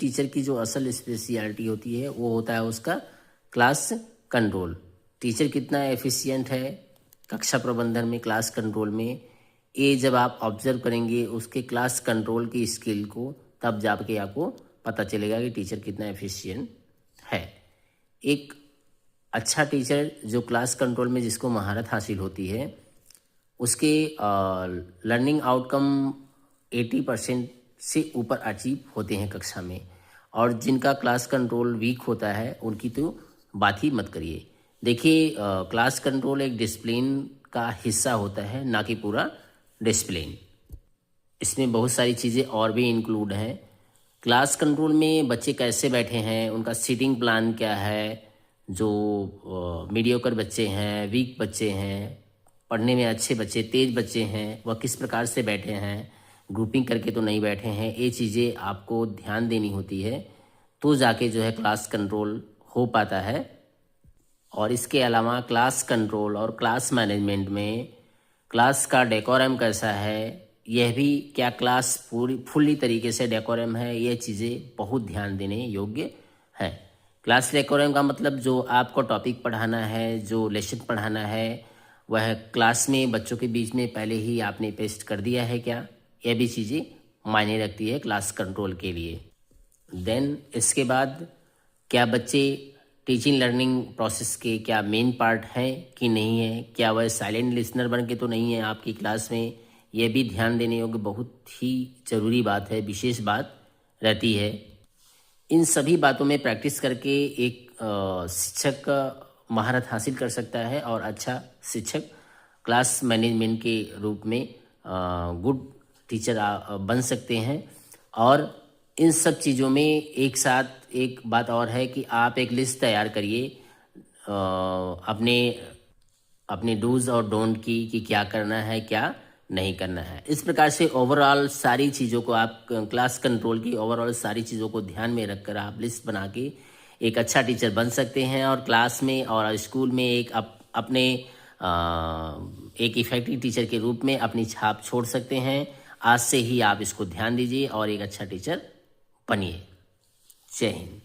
Teacher की जो असल स्पेशलिटी होती है वो होता है उसका क्लास कंट्रोल। टीचर कितना एफिशिएंट है कक्षा प्रबंधन में, क्लास कंट्रोल में, ये जब आप ऑब्जर्व करेंगे उसके क्लास कंट्रोल की स्किल को, तब जाके आपको पता चलेगा कि टीचर कितना एफिशिएंट है। एक अच्छा टीचर जो क्लास कंट्रोल में जिसको महारत हासिल होती है, उसके लर्निंग आउटकम 80% से ऊपर अचीव होते हैं कक्षा में। और जिनका क्लास कंट्रोल वीक होता है उनकी तो बात ही मत करिए। देखिए, क्लास कंट्रोल एक डिसिप्लिन का हिस्सा होता है, ना कि पूरा डिसिप्लिन। इसमें बहुत सारी चीज़ें और भी इंक्लूड हैं। क्लास कंट्रोल में बच्चे कैसे बैठे हैं, उनका सीटिंग प्लान क्या है, जो मीडियोकर बच्चे हैं, वीक बच्चे हैं, पढ़ने में अच्छे बच्चे, तेज बच्चे हैं, वह किस प्रकार से बैठे हैं, ग्रुपिंग करके तो नहीं बैठे हैं, ये चीज़ें आपको ध्यान देनी होती है, तो जाके जो है क्लास कंट्रोल हो पाता है। और इसके अलावा क्लास कंट्रोल और क्लास मैनेजमेंट में क्लास का डेकोरम कैसा है, यह भी, क्या क्लास पूरी फुल्ली तरीके से डेकोरम है, ये चीज़ें बहुत ध्यान देने योग्य है। क्लास डेकोरम का मतलब जो आपको टॉपिक पढ़ाना है, जो लेसन पढ़ाना है, वह क्लास में बच्चों के बीच में पहले ही आपने पेस्ट कर दिया है क्या, यह भी चीज़ें मायने रखती है क्लास कंट्रोल के लिए। देन इसके बाद क्या बच्चे टीचिंग लर्निंग प्रोसेस के क्या मेन पार्ट हैं कि नहीं है, क्या वह साइलेंट लिसनर बन के तो नहीं है आपकी क्लास में, यह भी ध्यान देने योग्य बहुत ही ज़रूरी बात है, विशेष बात रहती है। इन सभी बातों में प्रैक्टिस करके एक शिक्षक महारत हासिल कर सकता है और अच्छा शिक्षक क्लास मैनेजमेंट के रूप में गुड टीचर बन सकते हैं। और इन सब चीज़ों में एक साथ एक बात और है कि आप एक लिस्ट तैयार करिए अपने अपने डूज और डोंट की, कि क्या करना है क्या नहीं करना है। इस प्रकार से ओवरऑल सारी चीज़ों को आप क्लास कंट्रोल की ओवरऑल सारी चीज़ों को ध्यान में रखकर आप लिस्ट बना के एक अच्छा टीचर बन सकते हैं और क्लास में और स्कूल में एक अपने एक इफेक्टिव टीचर के रूप में अपनी छाप छोड़ सकते हैं। आज से ही आप इसको ध्यान दीजिए और एक अच्छा टीचर बनिए। जय हिंद।